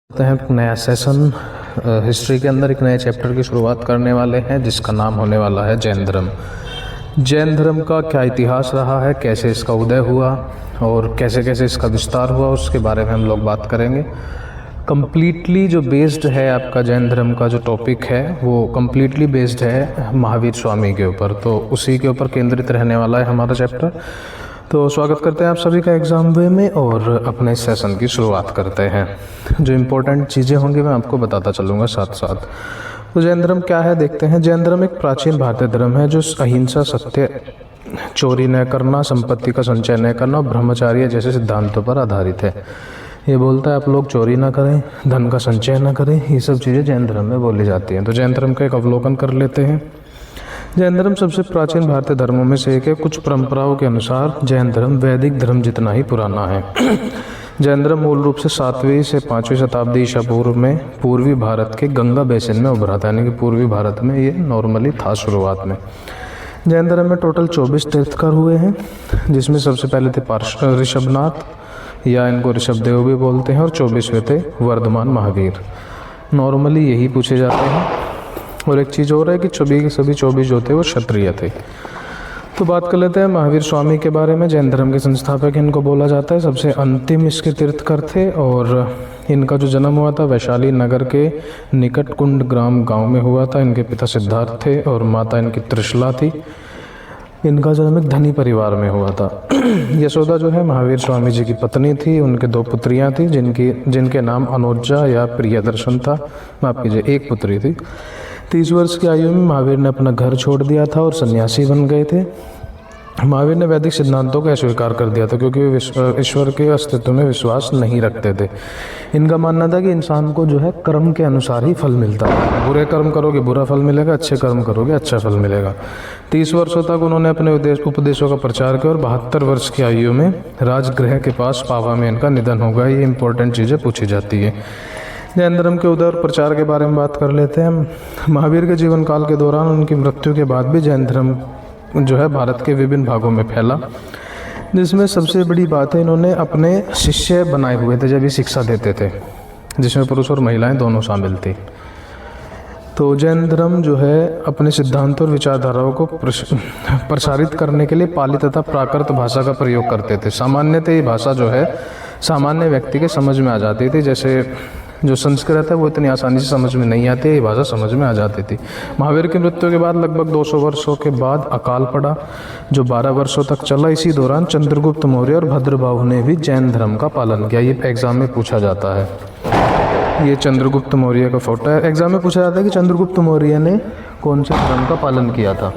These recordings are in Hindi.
हैं एक नया सेशन हिस्ट्री के अंदर एक नए चैप्टर की शुरुआत करने वाले हैं जिसका नाम होने वाला है जैन धर्म। जैन धर्म का क्या इतिहास रहा है, कैसे इसका उदय हुआ और कैसे कैसे इसका विस्तार हुआ, उसके बारे में हम लोग बात करेंगे। कम्प्लीटली जो बेस्ड है आपका जैन धर्म का जो टॉपिक है वो कम्प्लीटली बेस्ड है महावीर स्वामी के ऊपर, तो उसी के ऊपर केंद्रित रहने वाला है हमारा चैप्टर। तो स्वागत करते हैं आप सभी का एग्ज़ाम वे में और अपने सेशन की शुरुआत करते हैं। जो इम्पोर्टेंट चीज़ें होंगी मैं आपको बताता चलूँगा साथ साथ। तो जैन धर्म क्या है देखते हैं। जैन धर्म एक प्राचीन भारतीय धर्म है जो अहिंसा, सत्य, चोरी न करना, संपत्ति का संचय न करना और ब्रह्मचार्य जैसे सिद्धांतों पर आधारित है। ये बोलता है आप लोग चोरी ना करें, धन का संचय ना करें, ये सब चीज़ें जैन धर्म में बोली जाती हैं। तो जैन धर्म का एक अवलोकन कर लेते हैं। जैन धर्म सबसे प्राचीन भारतीय धर्मों में से एक है। कुछ परंपराओं के अनुसार जैन धर्म वैदिक धर्म जितना ही पुराना है। जैन धर्म मूल रूप से 7वीं से 5वीं शताब्दी ईसा पूर्व में पूर्वी भारत के गंगा बेसिन में उभरा था, यानी कि पूर्वी भारत में ये नॉर्मली था शुरुआत में। जैन धर्म में टोटल 24 तीर्थकर हुए हैं, जिसमें सबसे पहले थे ऋषभनाथ या इनको ऋषभदेव भी बोलते हैं, और 24वें थे वर्धमान महावीर। नॉर्मली यही पूछे जाते हैं। और एक चीज़ और है कि सभी 24 जो थे वो क्षत्रिय थे। तो बात कर लेते हैं महावीर स्वामी के बारे में। जैन धर्म के संस्थापक इनको बोला जाता है। सबसे अंतिम इसके तीर्थकर थे और इनका जो जन्म हुआ था वैशाली नगर के निकट कुंड ग्राम गांव में हुआ था। इनके पिता सिद्धार्थ थे और माता इनकी त्रिशला थी। इनका जन्म एक धनी परिवार में हुआ था। यशोदा जो है महावीर स्वामी जी की पत्नी थी। उनके 2 पुत्रियां थी जिनके नाम अनोजा या प्रियदर्शन था। माफ कीजिए, एक पुत्री थी। 30 वर्ष की आयु में महावीर ने अपना घर छोड़ दिया था और सन्यासी बन गए थे। महावीर ने वैदिक सिद्धांतों को अस्वीकार कर दिया था क्योंकि वे ईश्वर के अस्तित्व में विश्वास नहीं रखते थे। इनका मानना था कि इंसान को जो है कर्म के अनुसार ही फल मिलता है। बुरे कर्म करोगे बुरा फल मिलेगा, अच्छे कर्म करोगे अच्छा फल मिलेगा। 30 वर्षों तक उन्होंने अपने उपदेशों का प्रचार किया और 72 वर्ष की आयु में राजगृह के पास पावा में इनका निधन हो गया। ये इंपॉर्टेंट चीज़ें पूछी जाती है। जैन धर्म के उदय और प्रचार के बारे में बात कर लेते हैं। महावीर के जीवन काल के दौरान उनकी मृत्यु के बाद भी जैन धर्म जो है भारत के विभिन्न भागों में फैला, जिसमें सबसे बड़ी बात है इन्होंने अपने शिष्य बनाए हुए थे जब ये शिक्षा देते थे, जिसमें पुरुष और महिलाएं दोनों शामिल थी। तो जैन धर्म जो है अपने सिद्धांतों और विचारधाराओं को प्रसारित करने के लिए पाली तथा प्राकृत भाषा का प्रयोग करते थे। सामान्यतः ये भाषा जो है सामान्य व्यक्ति के समझ में आ जाती थी। जैसे जो संस्कृत है वो इतनी आसानी से समझ में नहीं आती, ये भाषा समझ में आ जाती थी। महावीर की मृत्यु के बाद लगभग 200 वर्षों के बाद अकाल पड़ा जो 12 वर्षों तक चला। इसी दौरान चंद्रगुप्त मौर्य और भद्रबाहु ने भी जैन धर्म का पालन किया। ये एग्जाम में पूछा जाता है। ये चंद्रगुप्त मौर्य का फोटो है। एग्जाम में पूछा जाता है कि चंद्रगुप्त मौर्य ने कौन से धर्म का पालन किया था।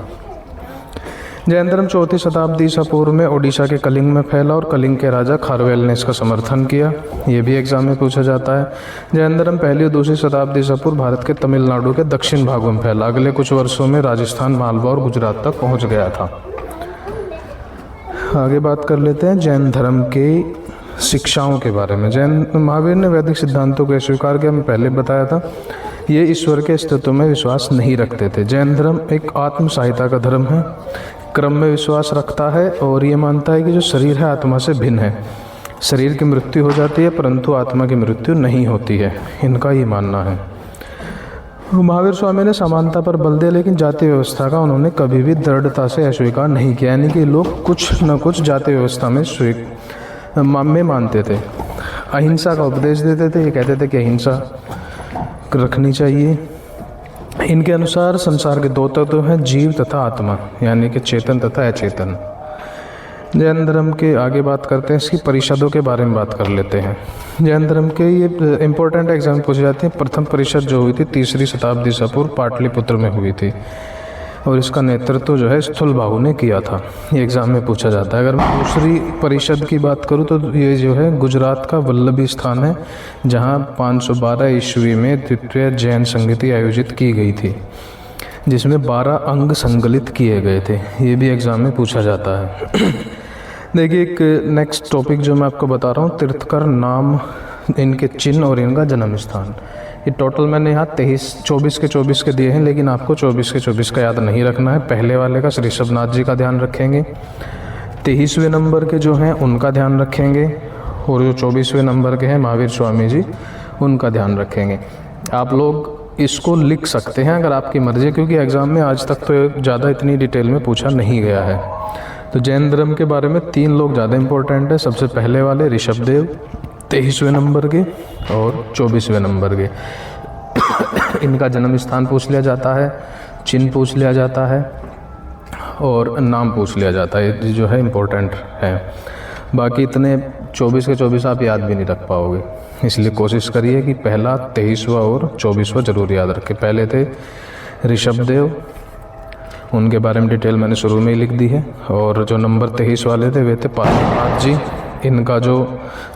जैन धर्म 4वीं शताब्दी ईसा पूर्व में ओडिशा के कलिंग में फैला और कलिंग के राजा खारवेल ने इसका समर्थन किया। ये भी एग्जाम में पूछा जाता है। जैन धर्म 1ली और 2री शताब्दी ईसा पूर्व भारत के तमिलनाडु के दक्षिण भागों में फैला। अगले कुछ वर्षों में राजस्थान, मालवा और गुजरात तक पहुंच गया था। आगे बात कर लेते हैं जैन धर्म के शिक्षाओं के बारे में। जैन महावीर ने वैदिक सिद्धांतों को स्वीकार किया। मैं पहले बताया था ये ईश्वर के अस्तित्व में विश्वास नहीं रखते थे। जैन धर्म एक आत्म सहायता का धर्म है, क्रम में विश्वास रखता है और ये मानता है कि जो शरीर है आत्मा से भिन्न है। शरीर की मृत्यु हो जाती है परंतु आत्मा की मृत्यु नहीं होती है, इनका ये मानना है। महावीर स्वामी ने समानता पर बल दिया लेकिन जाति व्यवस्था का उन्होंने कभी भी दृढ़ता से अस्वीकार नहीं किया, यानी कि लोग कुछ न कुछ जाति व्यवस्था में मानते थे। अहिंसा का उपदेश देते थे। ये कहते थे कि अहिंसा रखनी चाहिए। इनके अनुसार संसार के 2 तत्व हैं, जीव तथा आत्मा, यानी कि चेतन तथा अचेतन। जैन धर्म के आगे बात करते हैं, इसकी परिषदों के बारे में बात कर लेते हैं। जैन धर्म के ये इंपॉर्टेंट एग्जाम पूछे जाते हैं। प्रथम परिषद जो हुई थी 3री शताब्दी ईसा पूर्व पाटलिपुत्र में हुई थी और इसका नेतृत्व जो है स्थूलबाहु ने किया था। ये एग्जाम में पूछा जाता है। अगर मैं दूसरी परिषद की बात करूँ तो ये जो है गुजरात का वल्लभी स्थान है, जहाँ 512 ईस्वी में द्वितीय जैन संगति आयोजित की गई थी, जिसमें 12 अंग संकलित किए गए थे। ये भी एग्जाम में पूछा जाता है। देखिए एक नेक्स्ट टॉपिक जो मैं आपको बता रहा हूँ, तीर्थकर नाम, इनके चिन्ह और इनका जन्म स्थान। ये टोटल मैंने यहाँ 24 के दिए हैं, लेकिन आपको 24 के 24 का याद नहीं रखना है। पहले वाले का श्री ऋषभनाथ जी का ध्यान रखेंगे, 23वें नंबर के जो हैं उनका ध्यान रखेंगे, और जो 24वें नंबर के हैं महावीर स्वामी जी उनका ध्यान रखेंगे। आप लोग इसको लिख सकते हैं अगर आपकी मर्ज़ी, क्योंकि एग्ज़ाम में आज तक तो ज़्यादा इतनी डिटेल में पूछा नहीं गया है। तो जैन धर्म के बारे में 3 लोग ज़्यादा इम्पोर्टेंट है। सबसे पहले वाले ऋषभदेव 23वें नंबर के और 24वें नंबर के। इनका जन्म स्थान पूछ लिया जाता है, चिन्ह पूछ लिया जाता है और नाम पूछ लिया जाता है। ये जो है इम्पोर्टेंट है। बाकी इतने 24 के 24 आप याद भी नहीं रख पाओगे, इसलिए कोशिश करिए कि पहला 23वां और 24वां जरूर याद रखें। पहले थे ऋषभदेव, उनके बारे में डिटेल मैंने शुरू में ही लिख दी है। और जो नंबर 23 वाले थे वे थे पार्थिवनाथ जी। इनका जो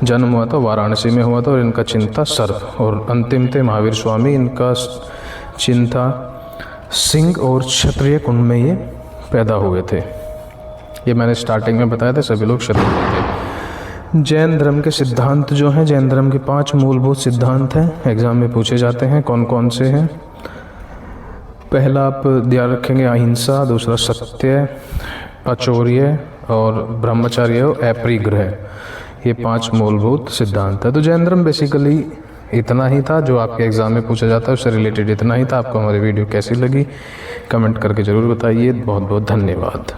जन्म हुआ था वाराणसी में हुआ था और इनका चिन्ह था सर्प। और अंतिम थे महावीर स्वामी, इनका चिन्ह था सिंह और क्षत्रिय कुंड में ये पैदा हुए थे। ये मैंने स्टार्टिंग में बताया था, सभी लोग क्षत्रिय थे। जैन धर्म के सिद्धांत जो हैं, जैन धर्म के 5 मूलभूत सिद्धांत हैं, एग्जाम में पूछे जाते हैं। कौन कौन से हैं? पहला आप ध्यान रखेंगे अहिंसा, दूसरा सत्य, अचौर्य और ब्रह्मचर्य और अपरिग्रह। ये 5 मूलभूत सिद्धांत है। तो जैन धर्म बेसिकली इतना ही था जो आपके एग्जाम में पूछा जाता है, उससे रिलेटेड इतना ही था। आपको हमारी वीडियो कैसी लगी कमेंट करके ज़रूर बताइए। बहुत बहुत धन्यवाद।